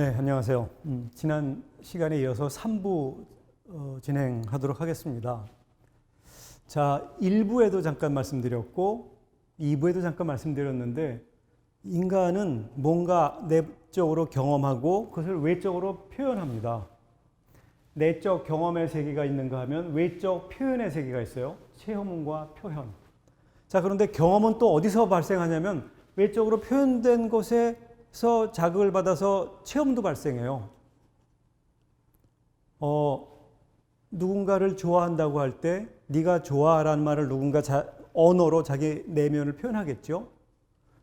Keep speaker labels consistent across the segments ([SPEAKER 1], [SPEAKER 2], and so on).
[SPEAKER 1] 네, 안녕하세요. 지난 시간에 이어서 3부 진행하도록 하겠습니다. 자, 1부에도 잠깐 말씀드렸고 2부에도 잠깐 말씀드렸는데 인간은 뭔가 내적으로 경험하고 그것을 외적으로 표현합니다. 내적 경험의 세계가 있는가 하면 외적 표현의 세계가 있어요. 체험과 표현. 자, 그런데 경험은 또 어디서 발생하냐면 외적으로 표현된 곳에서 자극을 받아서 체험도 발생해요. 누군가를 좋아한다고 할 때 네가 좋아라는 말을 누군가 언어로 자기 내면을 표현하겠죠.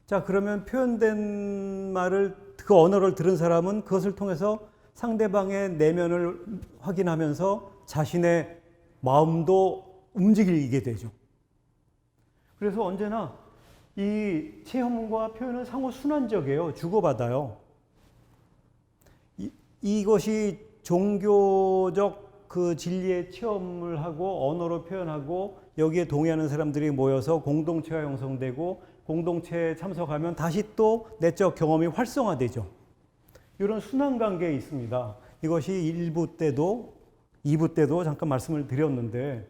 [SPEAKER 1] 자, 그러면 표현된 말을 그 언어를 들은 사람은 그것을 통해서 상대방의 내면을 확인하면서 자신의 마음도 움직이게 되죠. 그래서 언제나 이 체험과 표현은 상호 순환적이에요. 주고받아요. 이것이 종교적 그 진리의 체험을 하고 언어로 표현하고 여기에 동의하는 사람들이 모여서 공동체가 형성되고 공동체에 참석하면 다시 또 내적 경험이 활성화되죠. 이런 순환 관계에 있습니다. 이것이 1부 때도 2부 때도 잠깐 말씀을 드렸는데,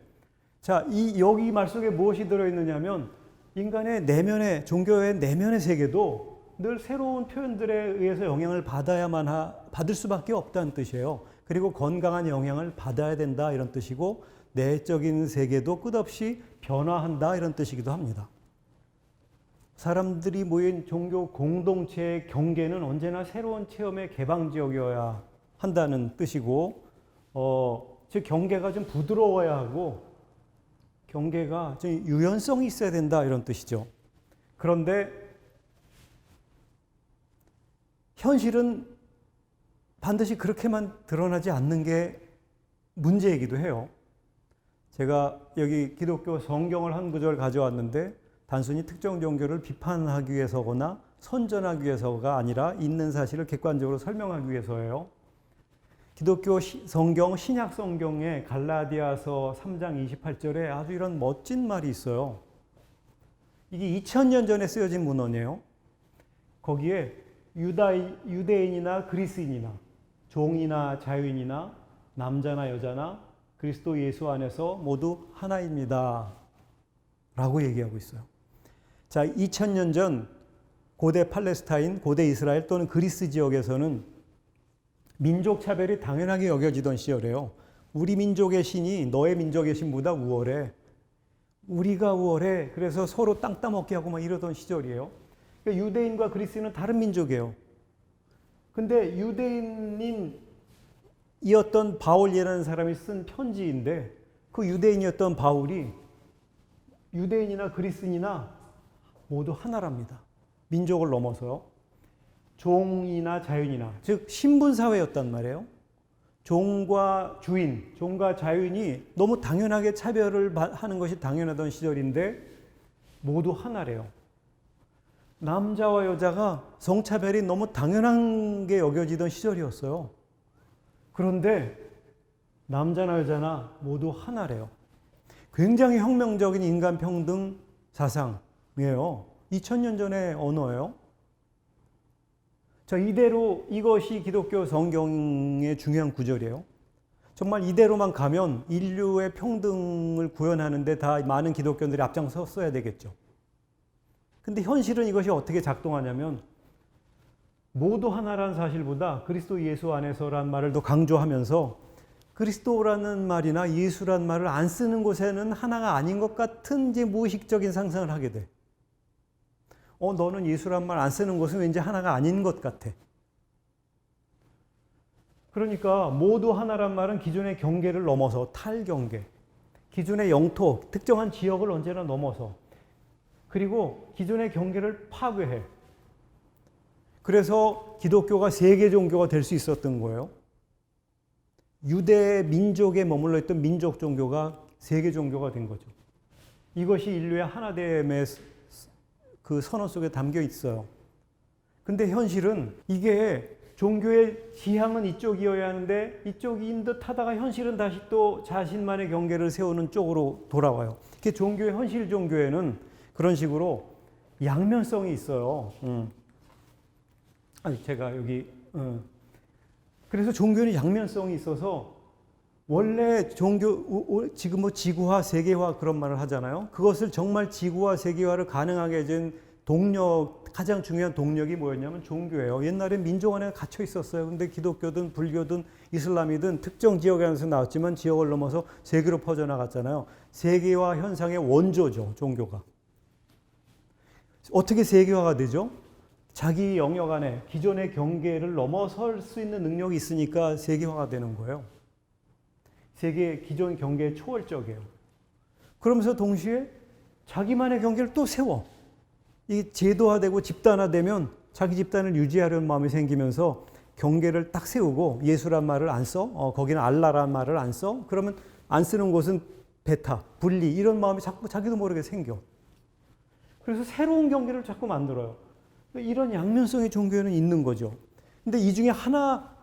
[SPEAKER 1] 자, 여기 말 속에 무엇이 들어있느냐면 인간의 내면의, 종교의 내면의 세계도 늘 새로운 표현들에 의해서 영향을 받을 수밖에 없다는 뜻이에요. 그리고 건강한 영향을 받아야 된다 이런 뜻이고, 내적인 세계도 끝없이 변화한다 이런 뜻이기도 합니다. 사람들이 모인 종교 공동체의 경계는 언제나 새로운 체험의 개방지역이어야 한다는 뜻이고, 즉 경계가 좀 부드러워야 하고 경계가 좀 유연성이 있어야 된다 이런 뜻이죠. 그런데 현실은 반드시 그렇게만 드러나지 않는 게 문제이기도 해요. 제가 여기 기독교 성경을 한 구절 가져왔는데 단순히 특정 종교를 비판하기 위해서거나 선전하기 위해서가 아니라 있는 사실을 객관적으로 설명하기 위해서예요. 기독교 성경, 신약 성경의 갈라디아서 3장 28절에 아주 이런 멋진 말이 있어요. 이게 2000년 전에 쓰여진 문헌이에요. 거기에 유대인이나 그리스인이나 종이나 자유인이나 남자나 여자나 그리스도 예수 안에서 모두 하나입니다 라고 얘기하고 있어요. 자, 2000년 전 고대 팔레스타인, 고대 이스라엘 또는 그리스 지역에서는 민족 차별이 당연하게 여겨지던 시절이에요. 우리 민족의 신이 너의 민족의 신보다 우월해. 우리가 우월해. 그래서 서로 땅 따먹게 하고 막 이러던 시절이에요. 그러니까 유대인과 그리스인은 다른 민족이에요. 근데 유대인이었던 바울이라는 사람이 쓴 편지인데 그 유대인이었던 바울이 유대인이나 그리스인이나 모두 하나랍니다. 민족을 넘어서요. 종이나 자유인이나, 즉 신분사회였단 말이에요. 종과 주인, 종과 자유인이 너무 당연하게 차별을 하는 것이 당연하던 시절인데 모두 하나래요. 남자와 여자가 성차별이 너무 당연한 게 여겨지던 시절이었어요. 그런데 남자나 여자나 모두 하나래요. 굉장히 혁명적인 인간평등 사상이에요. 2000년 전의 언어예요. 자, 이대로 이것이 기독교 성경의 중요한 구절이에요. 정말 이대로만 가면 인류의 평등을 구현하는데 다 많은 기독교인들이 앞장섰어야 되겠죠. 근데 현실은 이것이 어떻게 작동하냐면 모두 하나라는 사실보다 그리스도 예수 안에서라는 말을 더 강조하면서 그리스도라는 말이나 예수라는 말을 안 쓰는 곳에는 하나가 아닌 것 같은 이제 무의식적인 상상을 하게 돼. 너는 예수란 말 안 쓰는 곳은 왠지 하나가 아닌 것 같아. 그러니까 모두 하나란 말은 기존의 경계를 넘어서 탈경계, 기존의 영토, 특정한 지역을 언제나 넘어서 그리고 기존의 경계를 파괴해. 그래서 기독교가 세계 종교가 될 수 있었던 거예요. 유대 민족에 머물러 있던 민족 종교가 세계 종교가 된 거죠. 이것이 인류의 하나됨의 그 선언 속에 담겨 있어요. 근데 현실은 이게 종교의 지향은 이쪽이어야 하는데 이쪽인 듯 하다가 현실은 다시 또 자신만의 경계를 세우는 쪽으로 돌아와요. 이게 종교의 현실 종교에는 그런 식으로 양면성이 있어요. 제가 여기 그래서 종교는 양면성이 있어서 원래 종교, 지금 뭐 지구화, 세계화 그런 말을 하잖아요. 그것을 정말 지구화, 세계화를 가능하게 해준 동력, 가장 중요한 동력이 뭐였냐면 종교예요. 옛날에 민족 안에 갇혀 있었어요. 근데 기독교든 불교든 이슬람이든 특정 지역 안에서 나왔지만 지역을 넘어서 세계로 퍼져나갔잖아요. 세계화 현상의 원조죠, 종교가. 어떻게 세계화가 되죠? 자기 영역 안에 기존의 경계를 넘어설 수 있는 능력이 있으니까 세계화가 되는 거예요. 세계 기존 경계의 초월적이에요. 그러면서 동시에 자기만의 경계를 또 세워. 이 제도화되고 집단화되면 자기 집단을 유지하려는 마음이 생기면서 경계를 딱 세우고 예수란 말을 안 써. 거기는 알라란 말을 안 써. 그러면 안 쓰는 곳은 베타, 분리 이런 마음이 자꾸 자기도 모르게 생겨. 그래서 새로운 경계를 자꾸 만들어요. 이런 양면성의 종교에는 있는 거죠. 근데 이 중에 하나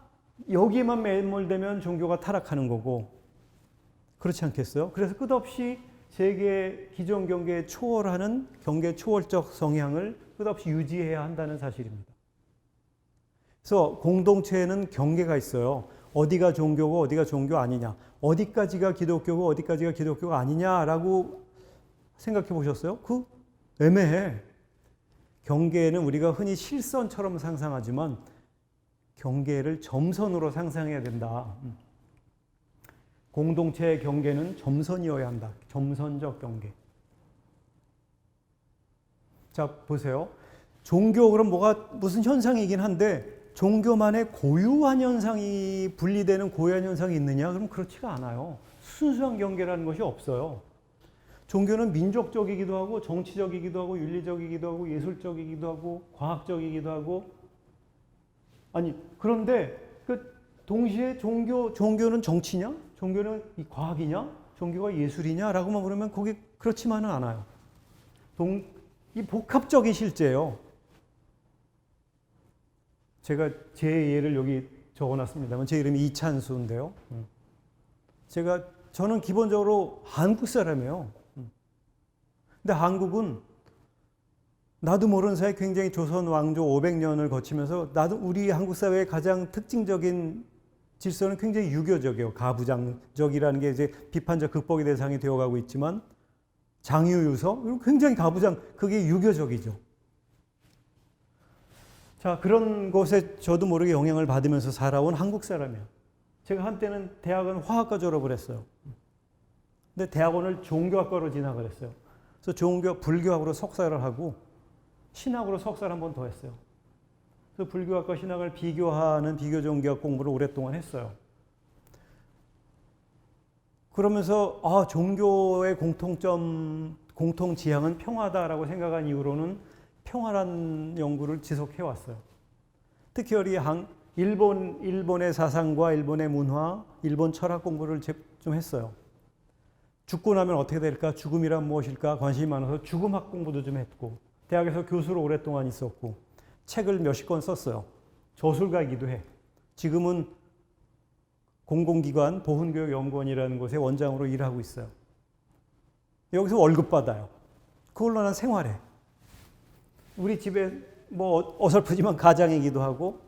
[SPEAKER 1] 여기에만 매몰되면 종교가 타락하는 거고 그렇지 않겠어요? 그래서 끝없이 세계 기존 경계에 초월하는 경계 초월적 성향을 끝없이 유지해야 한다는 사실입니다. 그래서 공동체에는 경계가 있어요. 어디가 종교고 어디가 종교 아니냐. 어디까지가 기독교고 어디까지가 기독교가 아니냐라고 생각해 보셨어요? 그 애매해. 경계는 우리가 흔히 실선처럼 상상하지만 경계를 점선으로 상상해야 된다. 공동체의 경계는 점선이어야 한다. 점선적 경계. 자, 보세요. 종교 그럼 무슨 현상이긴 한데 종교만의 고유한 현상이 분리되는 고유한 현상이 있느냐? 그럼 그렇지가 않아요. 순수한 경계라는 것이 없어요. 종교는 민족적이기도 하고 정치적이기도 하고 윤리적이기도 하고 예술적이기도 하고 과학적이기도 하고 그런데 동시에 종교는 정치냐? 종교는 과학이냐? 종교가 예술이냐라고만 물으면 거기 그렇지만은 않아요. 이 복합적인 실제예요. 제가 제 예를 여기 적어놨습니다만 제 이름이 이찬수인데요. 저는 기본적으로 한국 사람이에요. 근데 한국은 나도 모르는 사이에 굉장히 조선 왕조 500년을 거치면서 우리 한국 사회의 가장 특징적인 질서는 굉장히 유교적이에요. 가부장적이라는 게 이제 비판적 극복의 대상이 되어가고 있지만 장유유서 굉장히 그게 유교적이죠. 자, 그런 곳에 저도 모르게 영향을 받으면서 살아온 한국 사람이에요. 제가 한때는 대학은 화학과 졸업을 했어요. 근데 대학원을 종교학과로 진학을 했어요. 그래서 불교학으로 석사를 하고 신학으로 석사를 한 번 더 했어요. 그래서 불교학과 신학을 비교하는 비교종교학 공부를 오랫동안 했어요. 그러면서 종교의 공통지향은 평화다라고 생각한 이후로는 평화란 연구를 지속해 왔어요. 특히 일본의 사상과 일본의 문화, 일본 철학 공부를 좀 했어요. 죽고 나면 어떻게 될까? 죽음이란 무엇일까? 관심이 많아서 죽음학 공부도 좀 했고 대학에서 교수로 오랫동안 있었고 책을 몇십 권 썼어요. 저술가이기도 해. 지금은 공공기관 보훈교육연구원이라는 곳에 원장으로 일하고 있어요. 여기서 월급 받아요. 그걸로 난 생활해. 우리 집에 어설프지만 가장이기도 하고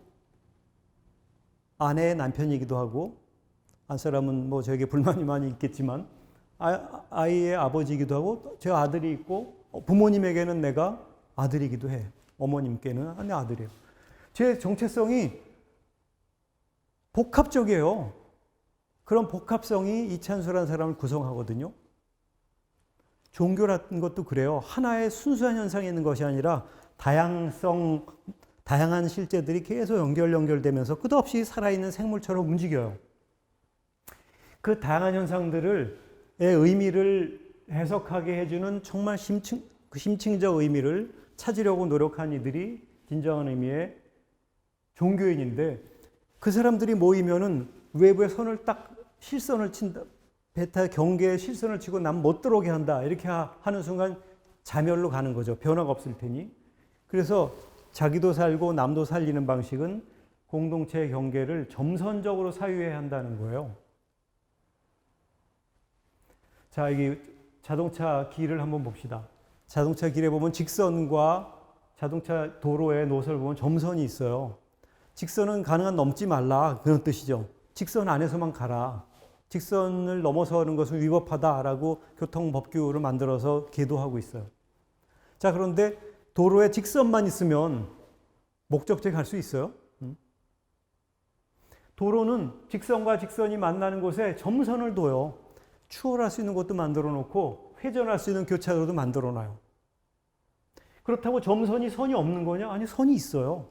[SPEAKER 1] 아내의 남편이기도 하고 한 사람은 저에게 불만이 많이 있겠지만 아이의 아버지이기도 하고 제 아들이 있고 부모님에게는 내가 아들이기도 해. 어머님께는 내 아들이에요. 제 정체성이 복합적이에요. 그런 복합성이 이찬수라는 사람을 구성하거든요. 종교라는 것도 그래요. 하나의 순수한 현상이 있는 것이 아니라 다양한 실제들이 계속 연결되면서 끝없이 살아있는 생물처럼 움직여요. 그 다양한 현상들의 의미를 해석하게 해주는 정말 심층적 의미를 찾으려고 노력한 이들이 진정한 의미의 종교인인데 그 사람들이 모이면은 외부에 실선을 친다. 베타 경계에 실선을 치고 남 못 들어오게 한다. 이렇게 하는 순간 자멸로 가는 거죠. 변화가 없을 테니. 그래서 자기도 살고 남도 살리는 방식은 공동체의 경계를 점선적으로 사유해야 한다는 거예요. 자, 여기 자동차 길을 한번 봅시다. 자동차 길에 보면 직선과 자동차 도로의 노선을 보면 점선이 있어요. 직선은 가능한 넘지 말라 그런 뜻이죠. 직선 안에서만 가라. 직선을 넘어서는 것은 위법하다라고 교통법규를 만들어서 계도하고 있어요. 자, 그런데 도로에 직선만 있으면 목적지에 갈 수 있어요? 도로는 직선과 직선이 만나는 곳에 점선을 둬요. 추월할 수 있는 곳도 만들어 놓고 회전할 수 있는 교차로도 만들어 놔요. 그렇다고 점선이 선이 없는 거냐? 아니, 선이 있어요.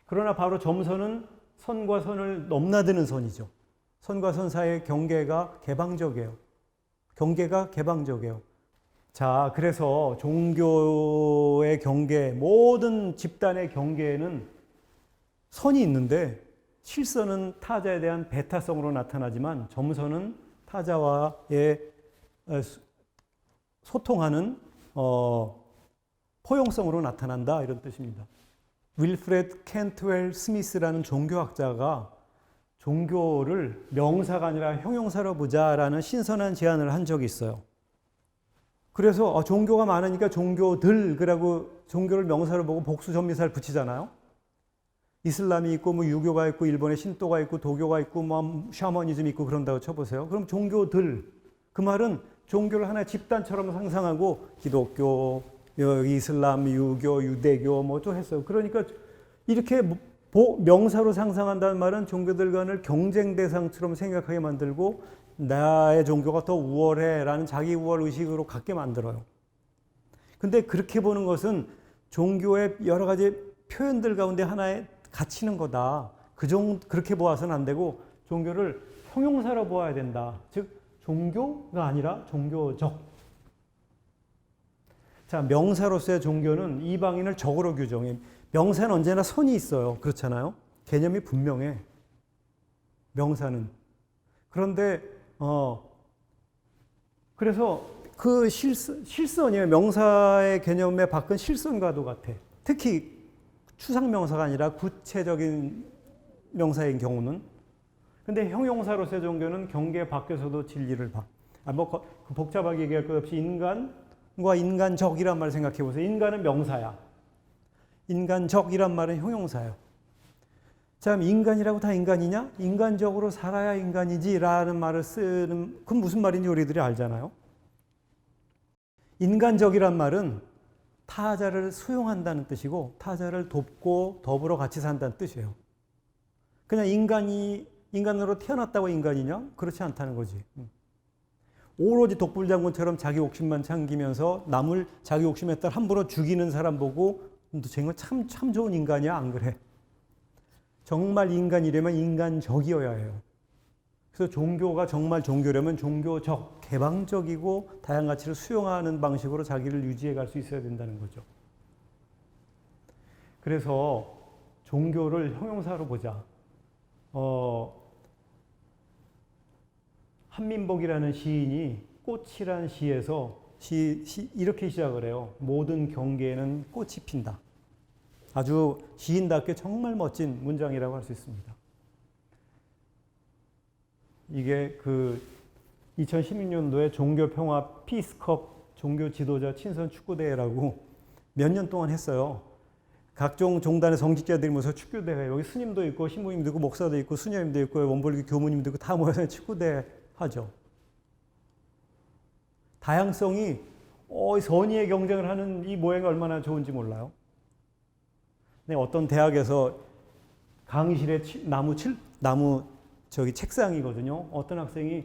[SPEAKER 1] 그러나 바로 점선은 선과 선을 넘나드는 선이죠. 선과 선 사이의 경계가 개방적이에요. 경계가 개방적이에요. 자, 그래서 종교의 경계, 모든 집단의 경계에는 선이 있는데 실선은 타자에 대한 배타성으로 나타나지만 점선은 타자와의 소통하는 포용성으로 나타난다 이런 뜻입니다. 윌프레드 캔트웰 스미스라는 종교학자가 종교를 명사가 아니라 형용사로 보자라는 신선한 제안을 한 적이 있어요. 그래서 종교가 많으니까 종교들 그러고 종교를 명사로 보고 복수 전미사를 붙이잖아요. 이슬람이 있고 뭐 유교가 있고 일본의 신도가 있고 도교가 있고 뭐 샤머니즘이 있고 그런다고 쳐보세요. 그럼 종교들 그 말은 종교를 하나의 집단처럼 상상하고 기독교, 이슬람, 유교, 유대교 뭐 또 했어요. 그러니까 이렇게 명사로 상상한다는 말은 종교들 간을 경쟁 대상처럼 생각하게 만들고 나의 종교가 더 우월해라는 자기 우월 의식으로 갖게 만들어요. 근데 그렇게 보는 것은 종교의 여러 가지 표현들 가운데 하나에 갇히는 거다. 그렇게 보아서는 안 되고 종교를 형용사로 보아야 된다. 즉 종교가 아니라 종교적. 자, 명사로서의 종교는 이방인을 적으로 규정해. 명사는 언제나 선이 있어요. 그렇잖아요. 개념이 분명해. 명사는. 그런데 그래서 그 실선이에요. 명사의 개념에 바꾼 실선과도 같아. 특히 추상명사가 아니라 구체적인 명사인 경우는. 근데 형용사로서의 종교는 경계 밖에서도 진리를 봐. 복잡하게 얘기할 것 없이 인간과 인간적이란 말을 생각해 보세요. 인간은 명사야. 인간적이란 말은 형용사예요. 자, 인간이라고 다 인간이냐? 인간적으로 살아야 인간이지라는 말을 쓰는, 그건 무슨 말인지 우리들이 알잖아요. 인간적이란 말은 타자를 수용한다는 뜻이고 타자를 돕고 더불어 같이 산다는 뜻이에요. 그냥 인간으로 태어났다고 인간이냐? 그렇지 않다는 거지. 오로지 독불장군처럼 자기 욕심만 챙기면서 남을 자기 욕심에 따라 함부로 죽이는 사람 보고 너 정말 참 좋은 인간이야? 안 그래? 정말 인간이려면 인간적이어야 해요. 그래서 종교가 정말 종교려면 종교적, 개방적이고 다양한 가치를 수용하는 방식으로 자기를 유지해 갈 수 있어야 된다는 거죠. 그래서 종교를 형용사로 보자. 한민복이라는 시인이 꽃이라는 시에서 이렇게 시작을 해요. 모든 경계에는 꽃이 핀다. 아주 시인답게 정말 멋진 문장이라고 할 수 있습니다. 이게 그 2016년도에 종교평화 피스컵 종교 지도자 친선 축구대회라고 몇 년 동안 했어요. 각종 종단의 성직자들이 모여서 축구대회, 여기 스님도 있고 신부님도 있고 목사도 있고 수녀님도 있고 원불교 교무님도 있고 다 모여서 축구대회 하죠. 다양성이 선의의 경쟁을 하는 이 모양이 얼마나 좋은지 몰라요. 근데 어떤 대학에서 강의실에 나무 책상이거든요. 어떤 학생이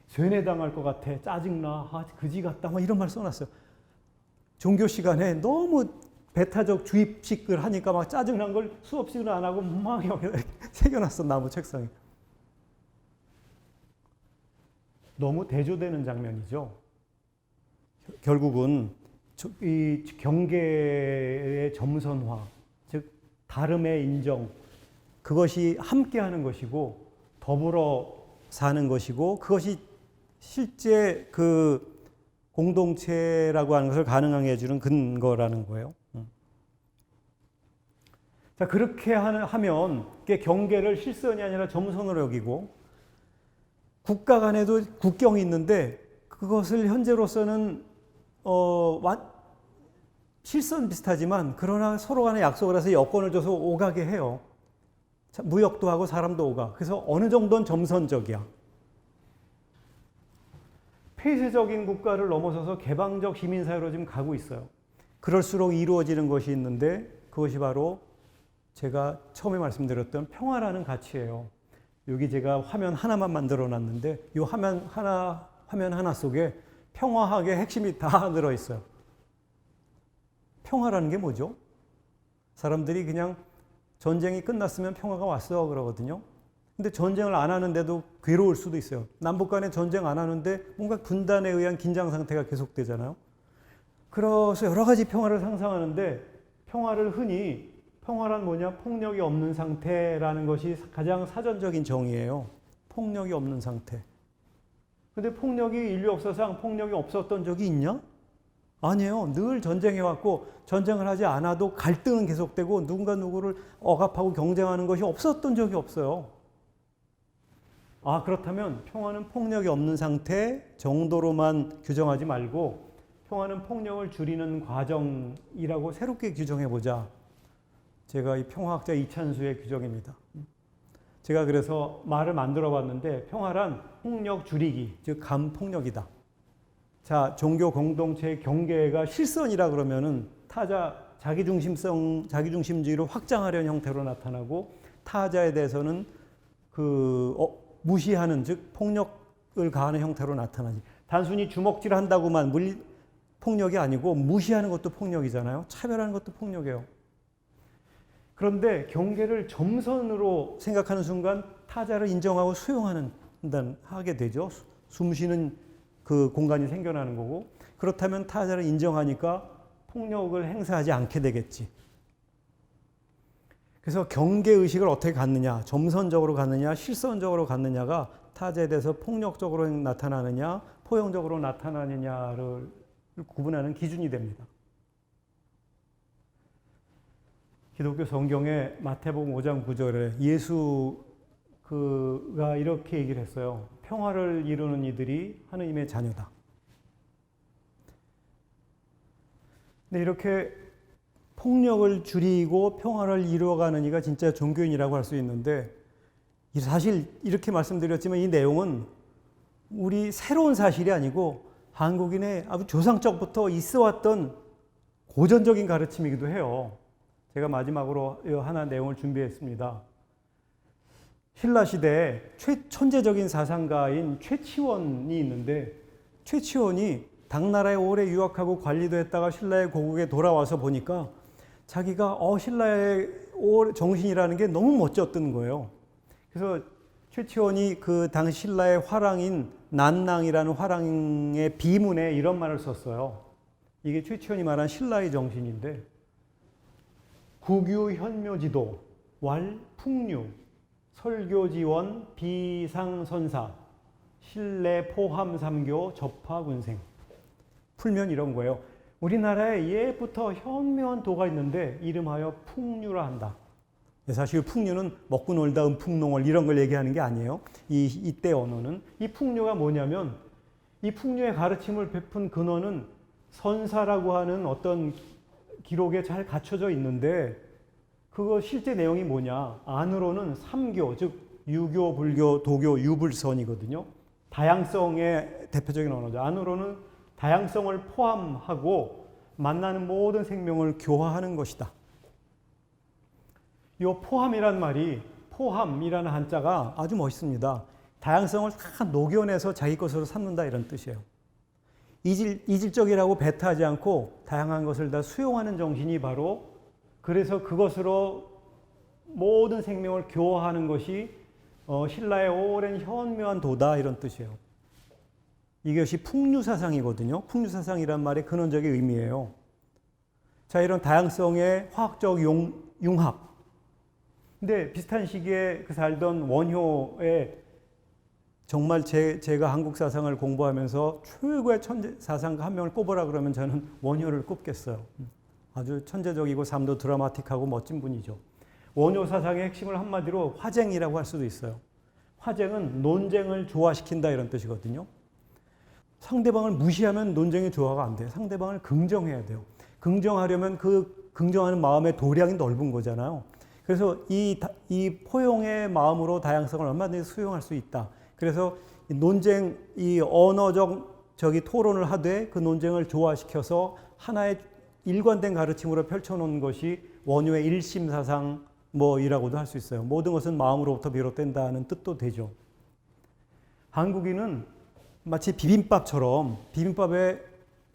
[SPEAKER 1] 쇠뇌당할 것 같아, 짜증나, 그지 같다, 이런 말 써놨어요. 종교 시간에 너무 배타적 주입식을 하니까 막 짜증난 걸 수업식을 안 하고 막 여기다 새겨놨어, 나무 책상에. 너무 대조되는 장면이죠. 결국은 이 경계의 점선화, 즉 다름의 인정, 그것이 함께하는 것이고 더불어 사는 것이고 그것이 실제 그 공동체라고 하는 것을 가능하게 해주는 근거라는 거예요. 자, 그렇게 하면 경계를 실선이 아니라 점선으로 여기고 국가 간에도 국경이 있는데 그것을 현재로서는 실선 비슷하지만 그러나 서로 간에 약속을 해서 여건을 줘서 오가게 해요. 무역도 하고 사람도 오가. 그래서 어느 정도는 점선적이야. 폐쇄적인 국가를 넘어서서 개방적 시민사회로 지금 가고 있어요. 그럴수록 이루어지는 것이 있는데 그것이 바로 제가 처음에 말씀드렸던 평화라는 가치예요. 여기 제가 화면 하나만 만들어 놨는데 이 화면 하나 속에 평화학의 핵심이 다 들어있어요. 평화라는 게 뭐죠? 사람들이 그냥 전쟁이 끝났으면 평화가 왔어 그러거든요. 근데 전쟁을 안 하는데도 괴로울 수도 있어요. 남북 간에 전쟁 안 하는데 뭔가 분단에 의한 긴장 상태가 계속되잖아요. 그래서 여러 가지 평화를 상상하는데 평화를 흔히 평화란 뭐냐? 폭력이 없는 상태라는 것이 가장 사전적인 정의예요. 폭력이 없는 상태. 근데 폭력이 인류 역사상 폭력이 없었던 적이 있냐? 아니에요. 늘 전쟁해왔고 전쟁을 하지 않아도 갈등은 계속되고 누군가 누구를 억압하고 경쟁하는 것이 없었던 적이 없어요. 그렇다면 평화는 폭력이 없는 상태 정도로만 규정하지 말고 평화는 폭력을 줄이는 과정이라고 새롭게 규정해보자. 제가 이 평화학자 이찬수의 규정입니다. 제가 그래서 말을 만들어 봤는데 평화란 폭력 줄이기, 즉 감폭력이다. 자, 종교 공동체의 경계가 실선이라 그러면은 타자 자기중심주의를 확장하려는 형태로 나타나고 타자에 대해서는 무시하는 즉 폭력을 가하는 형태로 나타나지. 단순히 주먹질 한다고만 폭력이 아니고 무시하는 것도 폭력이잖아요. 차별하는 것도 폭력이에요. 그런데 경계를 점선으로 생각하는 순간 타자를 인정하고 하게 되죠. 숨쉬는 그 공간이 생겨나는 거고, 그렇다면 타자를 인정하니까 폭력을 행사하지 않게 되겠지. 그래서 경계의식을 어떻게 갖느냐, 점선적으로 갖느냐, 실선적으로 갖느냐가 타자에 대해서 폭력적으로 나타나느냐, 포용적으로 나타나느냐를 구분하는 기준이 됩니다. 기독교 성경의 마태복음 5장 9절에 예수가 이렇게 얘기를 했어요. 평화를 이루는 이들이 하느님의 자녀다. 근데 이렇게 폭력을 줄이고 평화를 이루어가는 이가 진짜 종교인이라고 할 수 있는데, 사실 이렇게 말씀드렸지만 이 내용은 우리 새로운 사실이 아니고 한국인의 아주 조상적부터 있어왔던 고전적인 가르침이기도 해요. 제가 마지막으로 하나 내용을 준비했습니다. 신라 시대에 천재적인 사상가인 최치원이 있는데, 최치원이 당나라에 오래 유학하고 관리도 했다가 신라의 고국에 돌아와서 보니까 자기가 신라의 정신이라는 게 너무 멋졌던 거예요. 그래서 최치원이 그 당시 신라의 화랑인 난낭이라는 화랑의 비문에 이런 말을 썼어요. 이게 최치원이 말한 신라의 정신인데, 국유현묘지도 왈풍류 설교지원 비상선사 신례포함삼교 접화군생. 풀면 이런 거예요. 우리나라에 예부터 현묘한 도가 있는데 이름하여 풍류라 한다. 사실 풍류는 먹고 놀다 음풍농월 이런 걸 얘기하는 게 아니에요. 이때 언어는. 이 풍류가 뭐냐면, 이 풍류의 가르침을 베푼 근원은 선사라고 하는 어떤 기록에 잘 갖춰져 있는데, 그거 실제 내용이 뭐냐? 안으로는 삼교, 즉 유교, 불교, 도교, 유불선이거든요. 다양성의 대표적인 언어죠. 안으로는 다양성을 포함하고 만나는 모든 생명을 교화하는 것이다. 이 포함이란 말이, 포함이라는 한자가 아주 멋있습니다. 다양성을 다 녹여내서 자기 것으로 삼는다 이런 뜻이에요. 이질적이라고 배타하지 않고 다양한 것을 다 수용하는 정신이 바로, 그래서 그것으로 모든 생명을 교화하는 것이 신라의 오랜 현묘한 도다 이런 뜻이에요. 이것이 풍류사상이거든요. 풍류사상이란 말의 근원적인 의미예요. 자, 이런 다양성의 화학적 융합. 근데 비슷한 시기에 살던 원효의 정말 제가 한국 사상을 공부하면서 최고의 천재 사상가 한 명을 꼽으라 그러면 저는 원효를 꼽겠어요. 아주 천재적이고 삶도 드라마틱하고 멋진 분이죠. 원효 사상의 핵심을 한마디로 화쟁이라고 할 수도 있어요. 화쟁은 논쟁을 조화시킨다 이런 뜻이거든요. 상대방을 무시하면 논쟁의 조화가 안 돼요. 상대방을 긍정해야 돼요. 긍정하려면 그 긍정하는 마음의 도량이 넓은 거잖아요. 그래서 이 포용의 마음으로 다양성을 얼마든지 수용할 수 있다. 그래서 논쟁, 이 언어적 토론을 하되 그 논쟁을 조화시켜서 하나의 일관된 가르침으로 펼쳐놓은 것이 원효의 일심사상 이라고도 할 수 있어요. 모든 것은 마음으로부터 비롯된다는 뜻도 되죠. 한국인은 마치 비빔밥처럼 비빔밥에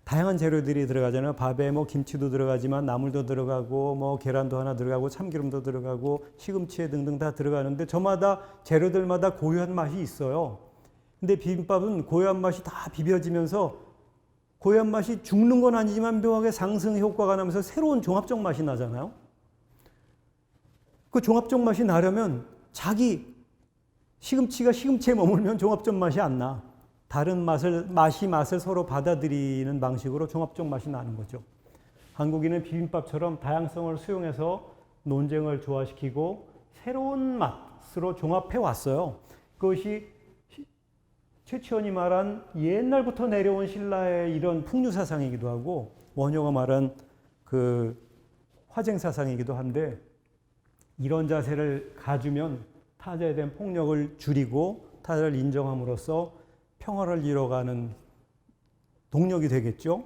[SPEAKER 1] 다양한 재료들이 들어가잖아요. 밥에 김치도 들어가지만 나물도 들어가고 계란도 하나 들어가고 참기름도 들어가고 시금치 등등 다 들어가는데 저마다 재료들마다 고유한 맛이 있어요. 근데 비빔밥은 고유한 맛이 다 비벼지면서 고유한 맛이 죽는 건 아니지만 묘하게 상승 효과가 나면서 새로운 종합적 맛이 나잖아요. 그 종합적 맛이 나려면 자기 시금치가 시금치에 머물면 종합적 맛이 안 나. 다른 맛을 서로 받아들이는 방식으로 종합적 맛이 나는 거죠. 한국인은 비빔밥처럼 다양성을 수용해서 논쟁을 조화시키고 새로운 맛으로 종합해 왔어요. 그것이 최치원이 말한 옛날부터 내려온 신라의 이런 풍류사상이기도 하고 원효가 말한 그 화쟁사상이기도 한데 이런 자세를 가지면 타자에 대한 폭력을 줄이고 타자를 인정함으로써 평화를 이뤄가는 동력이 되겠죠.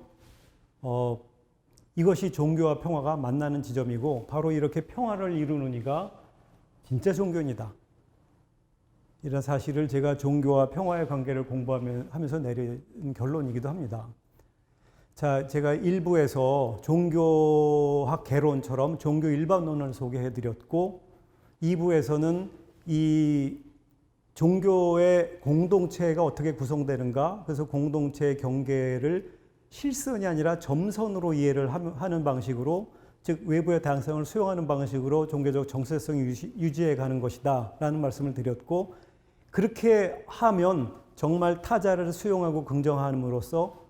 [SPEAKER 1] 이것이 종교와 평화가 만나는 지점이고 바로 이렇게 평화를 이루는 이가 진짜 종교인이다. 이런 사실을 제가 종교와 평화의 관계를 공부하면서 내린 결론이기도 합니다. 자, 제가 1부에서 종교학 개론처럼 종교 일반론을 소개해드렸고 2부에서는 이 종교의 공동체가 어떻게 구성되는가, 그래서 공동체의 경계를 실선이 아니라 점선으로 이해를 하는 방식으로, 즉 외부의 다양성을 수용하는 방식으로 종교적 정체성을 유지해 가는 것이다 라는 말씀을 드렸고, 그렇게 하면 정말 타자를 수용하고 긍정함으로써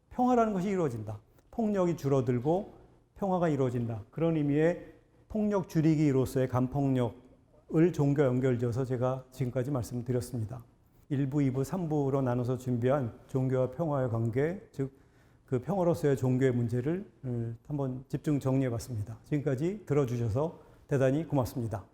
[SPEAKER 1] 평화라는 것이 이루어진다. 폭력이 줄어들고 평화가 이루어진다. 그런 의미의 폭력 줄이기로서의 간폭력을 종교와 연결지어서 제가 지금까지 말씀드렸습니다. 1부, 2부, 3부로 나눠서 준비한 종교와 평화의 관계, 즉 그 평화로서의 종교의 문제를 한번 집중 정리해 봤습니다. 지금까지 들어주셔서 대단히 고맙습니다.